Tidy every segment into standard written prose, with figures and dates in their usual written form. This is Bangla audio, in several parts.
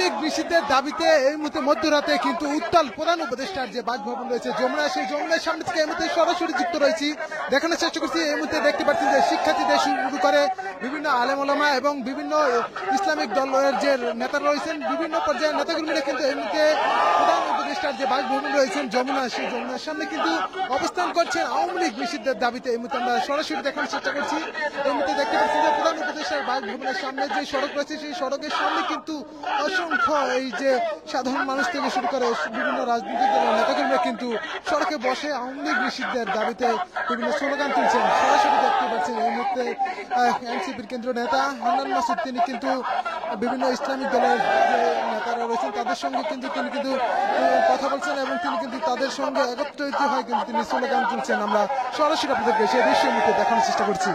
লীগ নিষিদ্ধের দাবিতে এই মুহূর্তে মধ্যরাতে কিন্তু উত্তাল প্রধান উপদেষ্টার যে বাসভবন রয়েছে যমুনা, সেই যমুনার সামনে থেকে এই মুহূর্তে সরাসরি যুক্ত রয়েছি, দেখানোর চেষ্টা করছি। এই মুহূর্তে দেখতে পাচ্ছেন যে শিক্ষার্থীদের শুরু করে বিভিন্ন আলেম ওলামা এবং বিভিন্ন ইসলামিক দলের যে নেতারা রয়েছেন, বিভিন্ন পর্যায়ের নেতাকর্মীরা কিন্তু এই মুহূর্তে প্রধান উপদেষ্টার যে বাসভবন রয়েছেন যমুনা, সেই যমুনার সামনে কিন্তু অবস্থান করছেন আওয়ামী লীগ নিষিদ্ধের দাবিতে। এই মুহূর্তে আমরা সরাসরি দেখানোর চেষ্টা করছি। এই মুহূর্তে দেখতে পাচ্ছি যে প্রধান উপদেষ্টার বাসভবনের সামনে যে সড়ক রয়েছে, সেই সড়কের সামনে কিন্তু অসংখ্য এই যে সাধারণ মানুষ থেকে শুরু করে বিভিন্ন রাজনৈতিক দলের নেতাকর্মীরা কিন্তু সড়কে বসে আওয়ামী লীগ নিষিদ্ধের দাবিতে বিভিন্ন স্লোগান তুলছেন। সরাসরি দেখতে পাচ্ছেন এই মুহূর্তে এনসিপির কেন্দ্রীয় নেতা হান্নান মাসুদ, তিনি কিন্তু বিভিন্ন ইসলামিক দলের যে নেতারা রয়েছেন তাদের সঙ্গে কিন্তু তিনি কিন্তু কথা বলছেন এবং তিনি কিন্তু তাদের সঙ্গে একত্রিত হয়ে কিন্তু তিনি স্লোগান তুলছেন। আমরা সরাসরি আপনাদেরকে সেই দৃশ্য মুহূর্তে দেখানোর চেষ্টা করছি।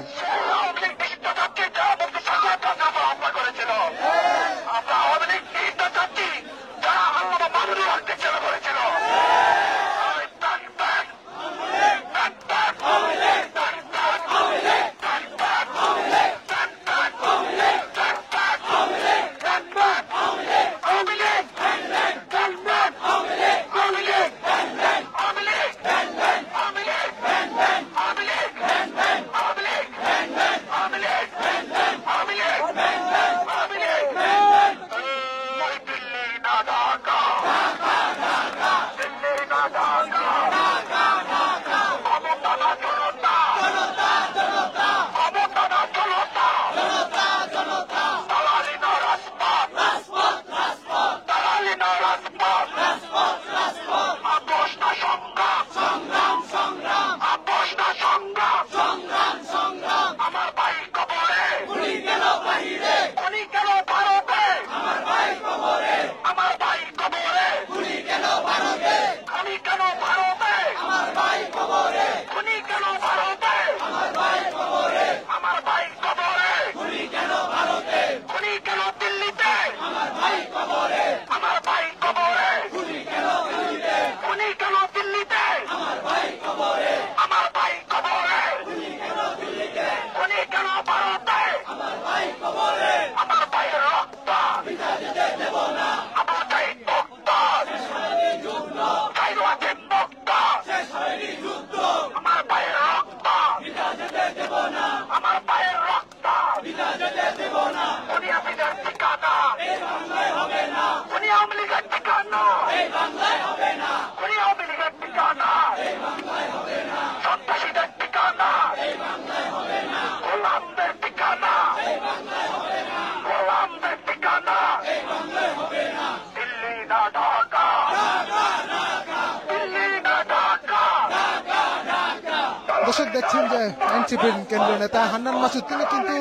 দর্শক দেখছেন যে এনসিপির কেন্দ্রীয় নেতা হান্নান মাসুদ, তিনি কিন্তু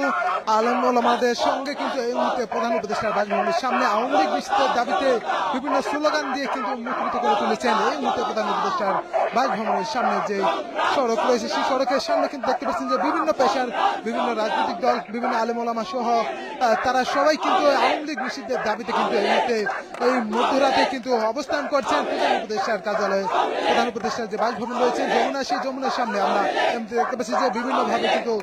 আলেম ওলামাদের সঙ্গে কিন্তু এই মুহূর্তে প্রধান উপদেষ্টার বাসভবনের সামনে আওয়ামী লীগ নিষিদ্ধের দাবিতে বিভিন্ন স্লোগান দিয়ে কিন্তু মুখরিত করে তুলেছেন। এই মুহূর্তে প্রধান উপদেষ্টার বাসভবনের সামনে যে সড়ক রয়েছে, সেই সড়কের সামনে কিন্তু দেখতে পাচ্ছেন যে বিভিন্ন পেশার বিভিন্ন রাজনৈতিক দল, বিভিন্ন আলেম ওলামা সহ তারা সবাই কিন্তু আওয়ামী লীগ নিষিদ্ধের দাবিতে কিন্তু এই মুহূর্তে এই মধ্যরাতে কিন্তু অবস্থান করছেন প্রধান উপদেষ্টার কার্যালয়ে। প্রধান উপদেষ্টার যে বাসভবন রয়েছে যমুনা, সেই যমুনার সামনে আমরা দেখতে পাচ্ছি যে বিভিন্ন ভাবে কিন্তু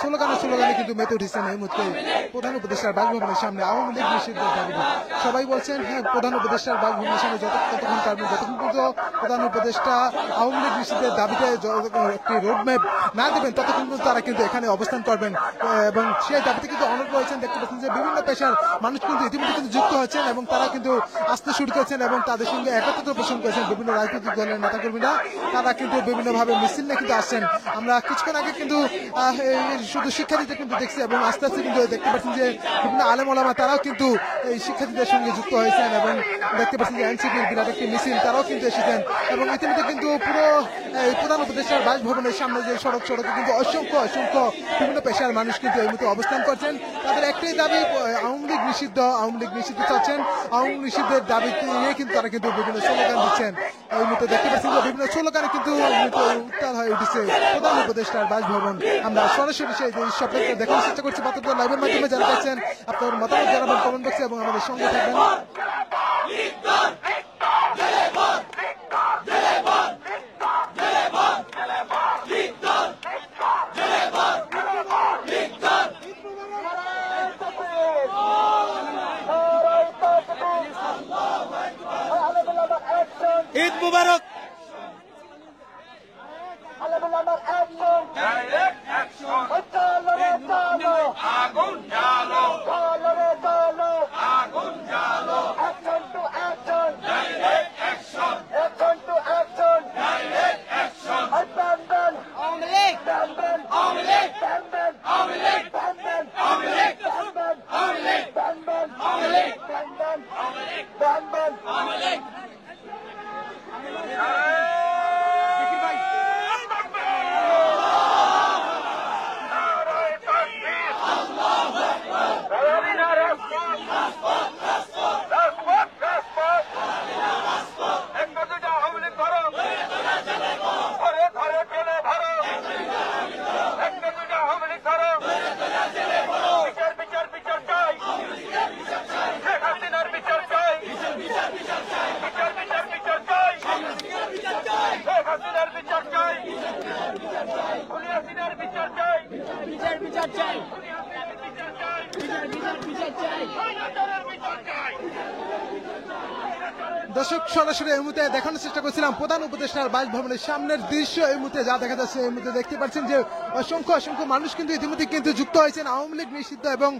স্লোগানে কিন্তু মেতে উঠেছেন এই মুহূর্তে প্রধান উপদেষ্টার বাসভবনের সামনে আওয়ামী লীগ নিষিদ্ধের দাবিতে। সবাই বলছেন হ্যাঁ, প্রধান উপদেষ্টার বাসভবনের সামনে যতক্ষণ পারবেন, যতক্ষণ পর্যন্ত প্রধান উপদেষ্টা আওয়ামী লীগ নিষিদ্ধের দাবিতে একটি রোডম্যাপ না দেবেন ততক্ষণ পর্যন্ত তারা কিন্তু এখানে অবস্থান করবেন এবং সেই দাবিতে কিন্তু অনড় রয়েছেন। দেখতে পাচ্ছেন যে বিভিন্ন পেশার মানুষ কিন্তু ইতিমধ্যে কিন্তু যুক্ত হচ্ছেন এবং তারা কিন্তু আসতে শুরু করেছেন এবং তাদের সঙ্গে একত্রিত পোষণ করেছেন বিভিন্ন রাজনৈতিক দলের নেতাকর্মীরা। তারা কিন্তু বিভিন্ন ভাবে মিছিল নিয়ে কিন্তু আসছেন। আমরা কিছুক্ষণ আগে কিন্তু শুধু শিক্ষার্থীদের কিন্তু দেখছি এবং আস্তে আস্তে কিন্তু দেখতে পাচ্ছেন যে বিভিন্ন আলেম ওলামা তারাও কিন্তু এই শিক্ষার্থীদের সঙ্গে যুক্ত হয়েছেন এবং দেখতে পাচ্ছেন যে এনসিপির বিরাট একটি মিছিল তারাও কিন্তু এসেছেন এবং ইতিমধ্যে কিন্তু পুরো প্রধান উপদেষ্টার বাসভবনের সামনে যে সড়কে কিন্তু অসংখ্য বিভিন্ন পেশার মানুষ কিন্তু এই মুহূর্তে অবস্থান করছেন। তাদের একটাই দাবি আওয়ামী লীগ নিষিদ্ধ চাচ্ছেন। আওয়ামী লীগ নিষিদ্ধের দাবি নিয়ে কিন্তু তারা কিন্তু বিভিন্ন স্লোগান দিচ্ছেন। এই মুহূর্তে দেখতে পাচ্ছেন যে বিভিন্ন স্লোগানে কিন্তু উত্তাল হয়ে উঠেছে প্রধান উপদেষ্টার বাসভবন। আমরা সরাসরি সেই দৃশ্যটাকে দেখার চেষ্টা করছি বার্তা লাইভের মাধ্যমে। যারা দেখছেন আপনার মতামত জানাবেন কমেন্ট বক্সে এবং আমাদের সঙ্গে থাকবেন। মুবারক। দর্শক সরাসরি এই মুহূর্তে দেখানোর চেষ্টা করছিলাম প্রধান উপদেষ্টার বাসভবনের সামনের দৃশ্য। এই মুহূর্তে যা দেখা যাচ্ছে, এই মুহূর্তে দেখতে পাচ্ছেন যে অসংখ্য মানুষ কিন্তু ইতিমধ্যে কিন্তু যুক্ত হয়েছেন আওয়ামী লীগ নিষিদ্ধ এবং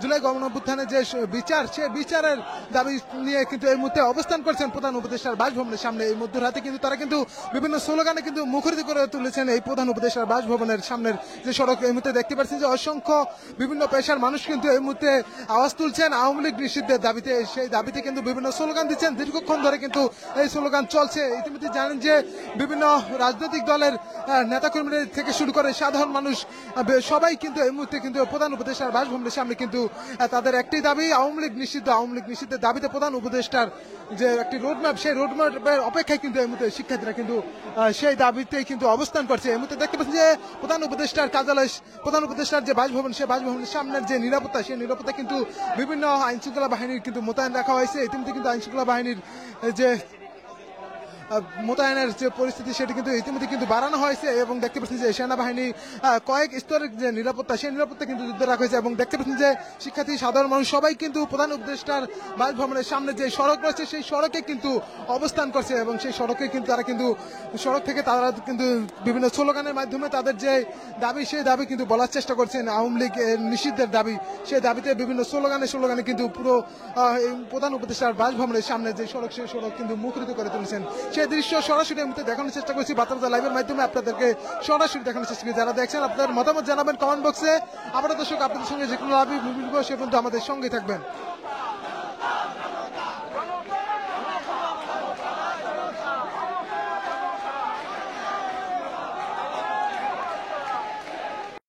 জুলাই গণঅভ্যুত্থানের যে বিচার, সে বিচারের দাবি নিয়ে কিন্তু এই মুহূর্তে অবস্থান করছেন প্রধান উপদেষ্টার বাসভবনের সামনে। এই মধ্যরাতে কিন্তু তারা কিন্তু বিভিন্ন স্লোগানে কিন্তু মুখরিত করে তুলেছেন এই প্রধান উপদেষ্টার বাসভবনের সামনের যে সড়ক। এই মুহূর্তে দেখতে পাচ্ছেন যে অসংখ্য বিভিন্ন পেশার মানুষ কিন্তু এই মুহূর্তে আওয়াজ তুলছেন আওয়ামী লীগ নিষিদ্ধের দাবিতে। সেই দাবিতে কিন্তু বিভিন্ন স্লোগান দিচ্ছেন, দীর্ঘক্ষণ ধরে কিন্তু এই স্লোগান চলছে। ইতিমধ্যে জানেন যে বিভিন্ন রাজনৈতিক দলের নেতাকর্মীদের থেকে শুরু করে সাধারণ মানুষ সবাই কিন্তু এই মুহূর্তে কিন্তু প্রধান উপদেষ্টার বাসভবনের সামনে কিন্তু তাদের একটি দাবি আওয়ামী লীগ নিষিদ্ধ। আওয়ামী লীগ নিষিদ্ধের দাবিতে প্রধান উপদেষ্টার যে একটি রোডম্যাপ, সেই রোডম্যাপের অপেক্ষায় কিন্তু এই মুহূর্তে শিক্ষার্থীরা কিন্তু সেই দাবিতে কিন্তু অবস্থান করছে। এই মুহূর্তে দেখতে পাচ্ছেন যে প্রধান উপদেষ্টার কার্যালয়, প্রধান উপদেষ্টার যে বাসভবন, সেই বাসভবনের সামনের যে নিরাপত্তা, সেই নিরাপত্তা কিন্তু বিভিন্ন আইন শৃঙ্খলা বাহিনীর কিন্তু মোতায়েন রাখা হয়েছে। ইতিমধ্যে কিন্তু আইন শৃঙ্খলা বাহিনীর যে মোতায়েনের যে পরিস্থিতি, সেটি কিন্তু ইতিমধ্যে কিন্তু বাড়ানো হয়েছে এবং দেখতে পাচ্ছেন যে সেনাবাহিনী কয়েক স্তরের যে নিরাপত্তা, সেই নিরাপত্তা কিন্তু যুদ্ধ রাখা হয়েছে এবং দেখতে পাচ্ছেন যে শিক্ষার্থী সাধারণ মানুষ সবাই কিন্তু প্রধান উপদেষ্টার বাসভবনের সামনে যে সড়ক রয়েছে, সেই সড়কে কিন্তু অবস্থান করছে এবং সেই সড়কে কিন্তু তারা কিন্তু সড়ক থেকে তারা কিন্তু বিভিন্ন স্লোগানের মাধ্যমে তাদের যে দাবি, সেই দাবি কিন্তু বলার চেষ্টা করছেন আওয়ামী লীগ নিষিদ্ধের দাবি। সেই দাবিতে বিভিন্ন স্লোগানে কিন্তু পুরো প্রধান উপদেষ্টার বাসভবনের সামনে যে সড়ক, সেই সড়ক কিন্তু মুখরিত করে তুলেছেন। সেই দৃশ্য সরাসরি আমি দেখানোর চেষ্টা করছি বার্তা লাইভের মাধ্যমে, আপনাদেরকে সরাসরি দেখানোর চেষ্টা করি। যারা দেখছেন আপনাদের মতামত জানাবেন কমেন্ট বক্সে। আবারও দর্শক আপনাদের সঙ্গে যে কোনো লাভই সে পর্যন্ত আমাদের সঙ্গে থাকবেন।